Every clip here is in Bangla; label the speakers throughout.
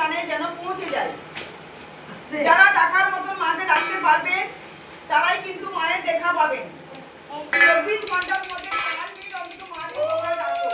Speaker 1: কানে যেন পৌঁছে যায়। যারা ডাকার মতো মাকে ডাকতে পারবে তারাই কিন্তু মায়ের দেখা পাবেন। 24 ঘন্টার মধ্যে 5 মিনিট অন্তত মাকে তোমরা ডাকো।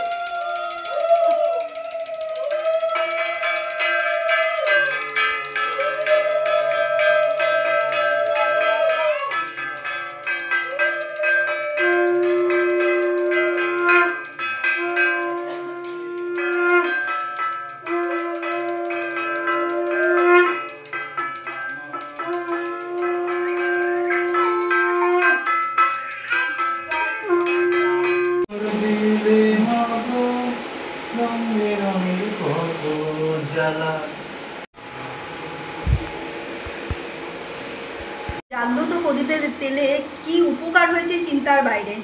Speaker 2: জাগ্রত প্রদীপের তেলে কি উপকার হয়েছে চিন্তার বাইরে।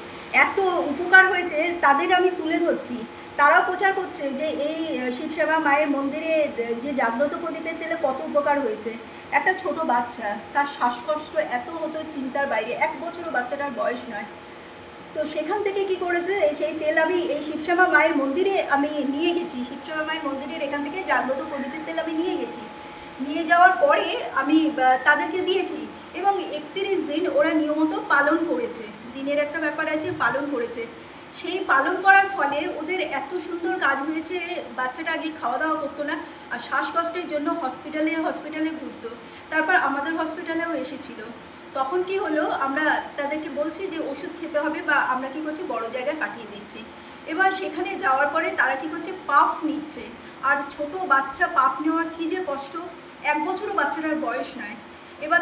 Speaker 2: এত উপকার হয়েছে তাদের আমি তুলে ধরছি। তারাও প্রচার করছে যে এই শিবসেবা মায়ের মন্দিরে যে জাগ্রত প্রদীপের তেলে কত উপকার হয়েছে। একটা ছোট বাচ্চা, তার শ্বাসকষ্ট এত হতো চিন্তার বাইরে, 1 বছরও বাচ্চাটার বয়স নয়। তো সেখান থেকে কি করেছে, সেই তেল আমি এই শিবসেবা মায়ের মন্দিরে আমি নিয়ে গেছি। শিবসেবা মায়ের মন্দিরের এখান থেকে জাগ্রত প্রদীপের তেল আমি নিয়ে গেছি। নিয়ে যাওয়ার পরে আমি তাদেরকে দিয়েছি এবং 31 দিন ওরা নিয়মিত পালন করেছে। দিনের একটা ব্যাপার আছে, পালন করেছে। সেই পালন করার ফলে ওদের এত সুন্দর কাজ হয়েছে। বাচ্চাটা আগে খাওয়া দাওয়া করতো না, আর শ্বাসকষ্টের জন্য হসপিটালে ঘুরতো। তারপর আমাদের হসপিটালেও এসেছিল। তখন কি হলো, আমরা তাদেরকে বলছি যে ওষুধ খেতে হবে, বা আমরা কি করছি বড় জায়গায় পাঠিয়ে দিচ্ছি। এবার সেখানে যাওয়ার পরে তারা কি করছে, পাফ নিচ্ছে। আর ছোট বাচ্চা পাফ নেওয়ার কী যে কষ্ট, 1 বছরও বাচ্চাটার বয়স নয়। এবার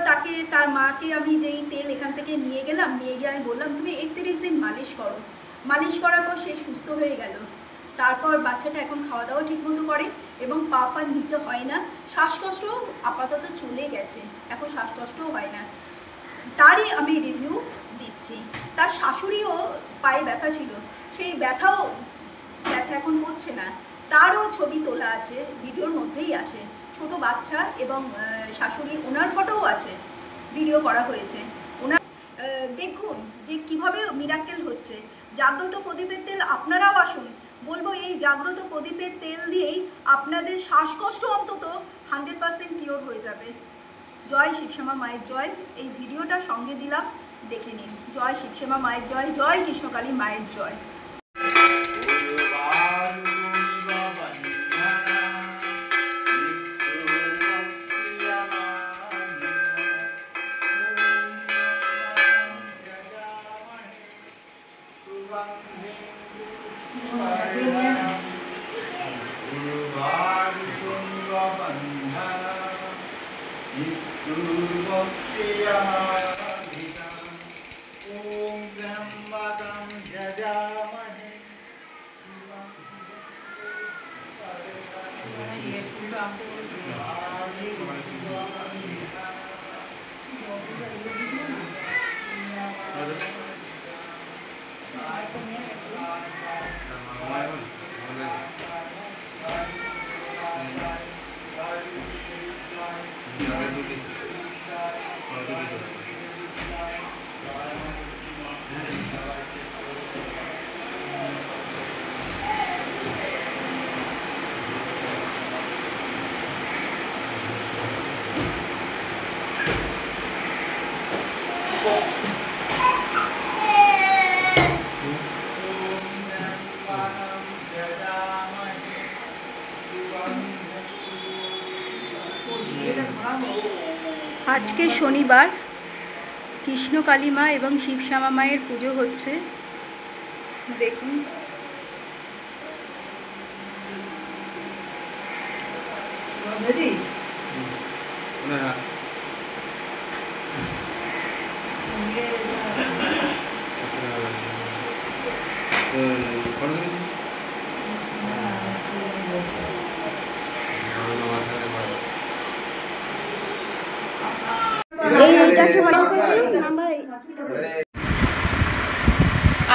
Speaker 2: তার মাকে আমি যেই তেল এখান থেকে নিয়ে গেলাম, নিয়ে গিয়ে আমি বললাম তুমি 31 দিন মালিশ করো। মালিশ করার পর সে সুস্থ হয়ে গেল। তারপর বাচ্চাটা এখন খাওয়া দাওয়া ঠিকমতো করে এবং পাফ আর নিতে হয় না। শ্বাসকষ্টও আপাতত চলে গেছে, এখন শ্বাসকষ্টও হয় না। তারই আমি রিভিউ দিচ্ছি। তার শাশুড়িও পায়ে ব্যথা ছিল, সেই ব্যথা এখন করছে না। তারও ছবি তোলা আছে, ভিডিওর মধ্যেই আছে। ছোট বাচ্চা এবং শাশুড়ি, ওনার ফটোও আছে, ভিডিও করা হয়েছে ওনার। দেখুন যে কিভাবে মিরাকেল হচ্ছে। জাগ্রত প্রদীপের তেল আপনারাও আসুন। বলবো এই জাগ্রত প্রদীপের তেল দিয়েই আপনাদের শ্বাসকষ্ট অন্তত 100% কিওর হয়ে যাবে। জয় শিবশ্যামা মায়ের জয়। এই ভিডিওটা সঙ্গে দিলাম, দেখে নিন। জয় শিবশ্যামা মায়ের জয়, জয় কৃষ্ণকালী মায়ের জয়। আজকে শনিবার কৃষ্ণকালী মা এবং শিবশ্যামা মায়ের পুজো হচ্ছে। দেখুন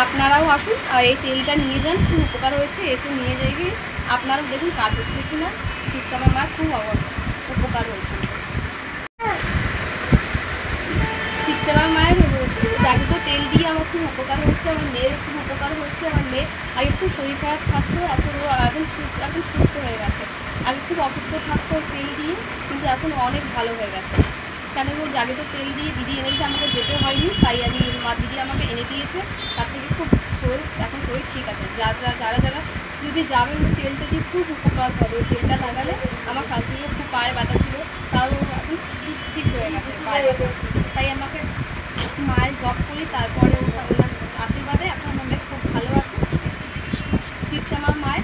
Speaker 3: আপনারাও আসুন আর এই তেলটা নিয়ে যান, খুব উপকার হয়েছে। এসে নিয়ে যাইবে, আপনারাও দেখুন কাজ হচ্ছে কিনা। শিবশ্যামা মায়ের খুব উপকার হয়েছে। শিবশ্যামা মায়ের দুটো তেল দিয়ে আমার খুব উপকার হয়েছে, আমার মেয়ের খুব উপকার হয়েছে। আমার মেয়ে আগে খুব শরীর খারাপ থাকতো, এখন সুস্থ হয়ে গেছে। আগে খুব অসুস্থ থাকতো তেল দিয়ে, কিন্তু এখন অনেক ভালো হয়ে গেছে। কেন কি আগে তো তেল দিয়ে দিদি এনেছে, আমাকে যেতে হয়নি, তাই আমি দিদি আমাকে এনে দিয়েছে। তার থেকে খুব এখন শরীর ঠিক আছে। যারা যদি যাবেন ওই তেলটা দিয়ে খুব উপকার হবে। ওই তেলটা লাগালে আমার শাশুড়িও খুব পায়ে ব্যথা ছিল, তাও এখন ঠিক হয়ে গেছে পায়ে ব্যথা। তাই আমাকে মায়ের জব করি, তারপরে ওনার আশীর্বাদে এখন আমার মেয়ে খুব ভালো আছে। শিবশ্যামা মায়ের